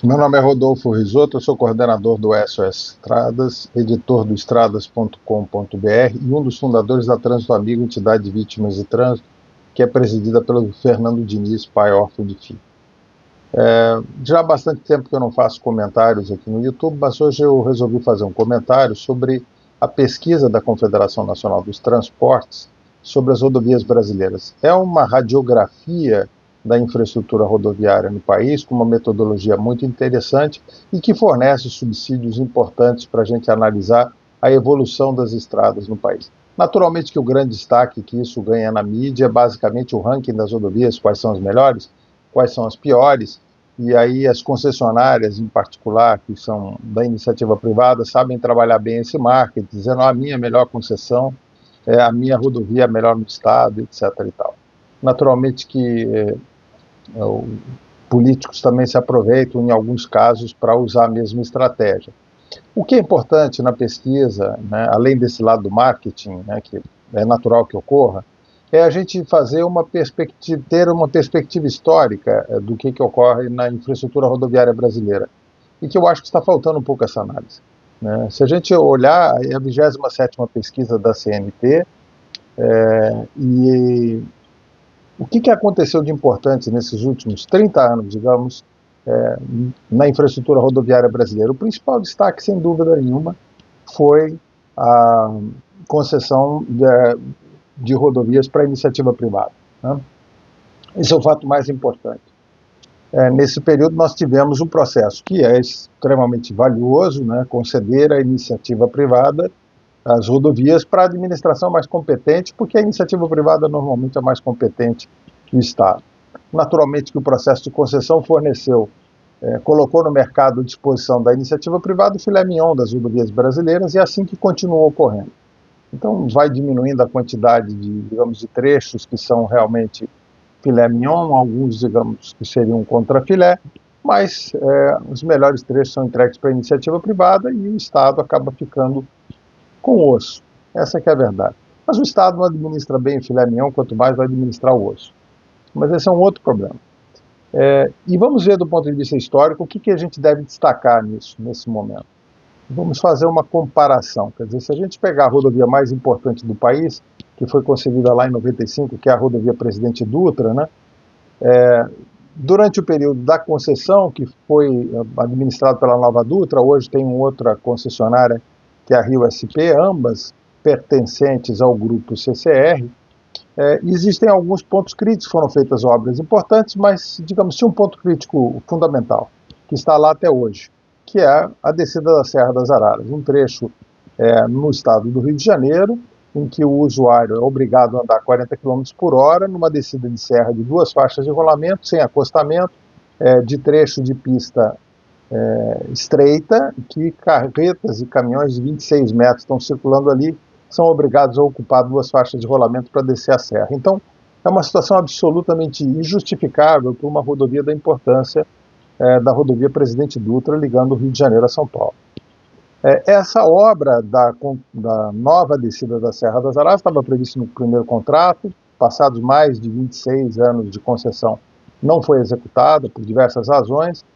Meu nome é Rodolfo Risotto, eu sou coordenador do SOS Estradas, editor do estradas.com.br e um dos fundadores da Trânsito Amigo, entidade de vítimas de trânsito, que é presidida pelo Fernando Diniz, pai órfão de filho. Já há bastante tempo que eu não faço comentários aqui no YouTube, mas hoje eu resolvi fazer um comentário sobre a pesquisa da Confederação Nacional dos Transportes sobre as rodovias brasileiras. É uma radiografia da infraestrutura rodoviária no país, com uma metodologia muito interessante e que fornece subsídios importantes para a gente analisar a evolução das estradas no país. Naturalmente que o grande destaque que isso ganha na mídia é basicamente o ranking das rodovias, quais são as melhores, quais são as piores, e aí as concessionárias em particular, que são da iniciativa privada, sabem trabalhar bem esse marketing, dizendo a minha melhor concessão, a minha rodovia é melhor no estado, etc. e tal. Naturalmente que políticos também se aproveitam, em alguns casos, para usar a mesma estratégia. O que é importante na pesquisa, né, além desse lado do marketing, né, que é natural que ocorra, é a gente fazer ter uma perspectiva histórica do que ocorre na infraestrutura rodoviária brasileira, e que eu acho que está faltando um pouco essa análise. Né? Se a gente olhar, é a 27ª pesquisa da CNT, e o que aconteceu de importante nesses últimos 30 anos, digamos, na infraestrutura rodoviária brasileira? O principal destaque, sem dúvida nenhuma, foi a concessão de rodovias para a iniciativa privada. Né? Esse é o fato mais importante. Nesse período nós tivemos um processo que é extremamente valioso, né, conceder à iniciativa privada as rodovias para a administração mais competente, porque a iniciativa privada normalmente é mais competente que o Estado. Naturalmente que o processo de concessão colocou no mercado à disposição da iniciativa privada o filé mignon das rodovias brasileiras, e é assim que continuou ocorrendo. Então vai diminuindo a quantidade de trechos que são realmente filé mignon, alguns, digamos, que seriam contrafilé, mas os melhores trechos são entregues para a iniciativa privada e o Estado acaba ficando com osso. Essa que é a verdade. Mas o Estado não administra bem o filé mignon, quanto mais vai administrar o osso. Mas esse é um outro problema. E vamos ver do ponto de vista histórico o que a gente deve destacar nesse momento. Vamos fazer uma comparação. Quer dizer, se a gente pegar a rodovia mais importante do país, que foi concebida lá em 95, que é a rodovia Presidente Dutra, né? Durante o período da concessão, que foi administrado pela Nova Dutra, hoje tem outra concessionária, que é a Rio SP, ambas pertencentes ao grupo CCR, existem alguns pontos críticos, foram feitas obras importantes, mas, digamos, tinha um ponto crítico fundamental, que está lá até hoje, que é a descida da Serra das Araras, um trecho no estado do Rio de Janeiro, em que o usuário é obrigado a andar 40 km por hora, numa descida de serra de 2 faixas de rolamento, sem acostamento, de trecho de pista estreita, que carretas e caminhões de 26 metros estão circulando ali, são obrigados a ocupar 2 faixas de rolamento para descer a serra. Então, é uma situação absolutamente injustificável para uma rodovia da importância da rodovia Presidente Dutra, ligando o Rio de Janeiro a São Paulo. Essa obra da nova descida da Serra das Araras estava prevista no primeiro contrato, passados mais de 26 anos de concessão, não foi executada por diversas razões,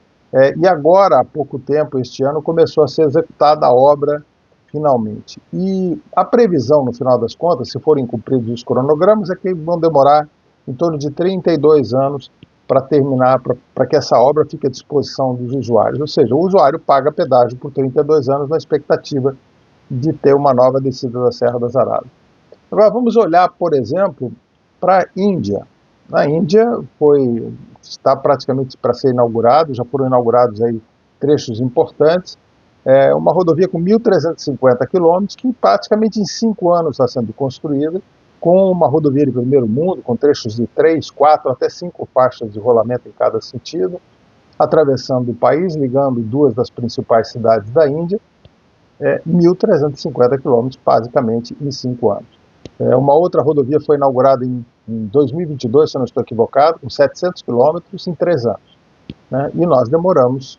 e agora, há pouco tempo, este ano, começou a ser executada a obra finalmente. E a previsão, no final das contas, se forem cumpridos os cronogramas, é que vão demorar em torno de 32 anos para terminar, para que essa obra fique à disposição dos usuários. Ou seja, o usuário paga pedágio por 32 anos na expectativa de ter uma nova descida da Serra das Araras. Agora vamos olhar, por exemplo, para a Índia. Na Índia está praticamente para ser inaugurado, já foram inaugurados aí trechos importantes, uma rodovia com 1.350 quilômetros, que praticamente em 5 anos está sendo construída, com uma rodovia de primeiro mundo, com trechos de 3, 4, até 5 faixas de rolamento em cada sentido, atravessando o país, ligando 2 das principais cidades da Índia, 1.350 quilômetros, basicamente, em 5 anos. Uma outra rodovia foi inaugurada em 2022, se eu não estou equivocado, com 700 quilômetros em 3 anos. Né? E nós demoramos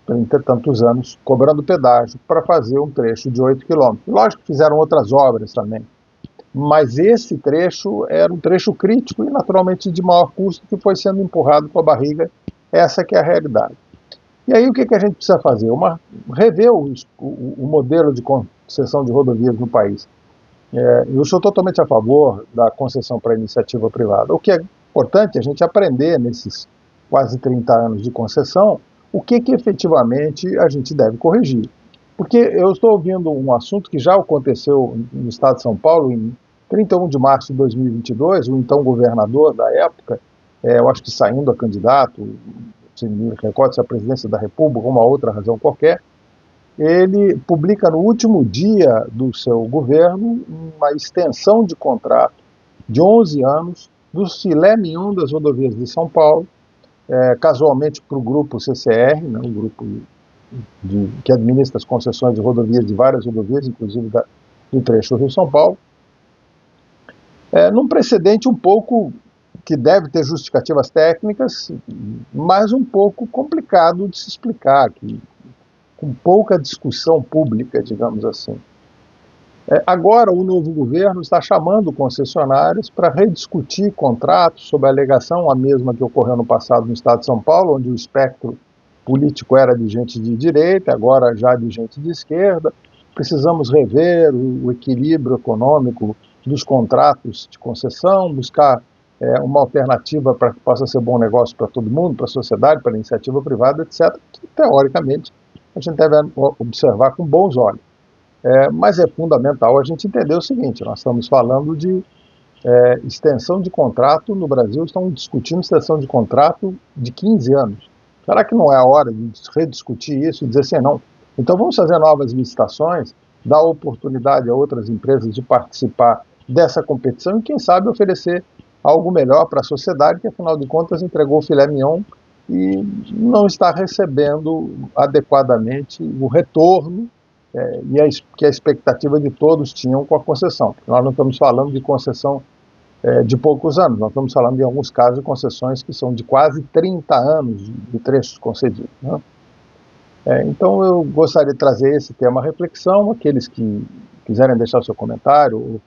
30 e tantos anos cobrando pedágio para fazer um trecho de 8 quilômetros. Lógico que fizeram outras obras também, mas esse trecho era um trecho crítico e naturalmente de maior custo, que foi sendo empurrado com a barriga. Essa que é a realidade. E aí o que a gente precisa fazer? Rever o modelo de concessão de rodovias no país. Eu sou totalmente a favor da concessão para iniciativa privada. O que é importante é a gente aprender nesses quase 30 anos de concessão o que efetivamente a gente deve corrigir. Porque eu estou ouvindo um assunto que já aconteceu no estado de São Paulo em 31 de março de 2022, o então governador da época, eu acho que saindo a candidato, se me recordo se a presidência da República ou uma outra razão qualquer, ele publica no último dia do seu governo uma extensão de contrato de 11 anos do filé mignon das rodovias de São Paulo, casualmente para o grupo CCR, né, um grupo que administra as concessões de rodovias, de várias rodovias, inclusive do trecho Rio-São Paulo, num precedente um pouco que deve ter justificativas técnicas, mas um pouco complicado de se explicar, com pouca discussão pública, digamos assim. Agora, o novo governo está chamando concessionários para rediscutir contratos sob a alegação, a mesma que ocorreu no passado no estado de São Paulo, onde o espectro político era de gente de direita, agora já de gente de esquerda. Precisamos rever o equilíbrio econômico dos contratos de concessão, buscar uma alternativa para que possa ser bom negócio para todo mundo, para a sociedade, para a iniciativa privada, etc., que, teoricamente, a gente deve observar com bons olhos. Mas é fundamental a gente entender o seguinte: nós estamos falando de extensão de contrato no Brasil, estamos discutindo extensão de contrato de 15 anos. Será que não é a hora de rediscutir isso e dizer assim, não, então vamos fazer novas licitações, dar oportunidade a outras empresas de participar dessa competição e, quem sabe, oferecer algo melhor para a sociedade, que afinal de contas entregou o filé mignon e não está recebendo adequadamente o retorno que a expectativa de todos tinham com a concessão. Nós não estamos falando de concessão de poucos anos, nós estamos falando, em alguns casos, de concessões que são de quase 30 anos de trechos concedidos, né? Então eu gostaria de trazer esse tema à reflexão. Aqueles que quiserem deixar o seu comentário ou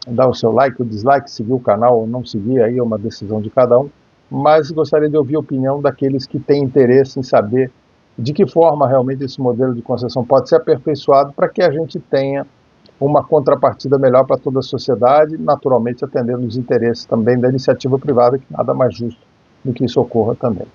dar o seu like ou dislike, seguir o canal ou não seguir, aí é uma decisão de cada um, mas gostaria de ouvir a opinião daqueles que têm interesse em saber de que forma realmente esse modelo de concessão pode ser aperfeiçoado para que a gente tenha uma contrapartida melhor para toda a sociedade, naturalmente atendendo os interesses também da iniciativa privada, que nada mais justo do que isso ocorra também.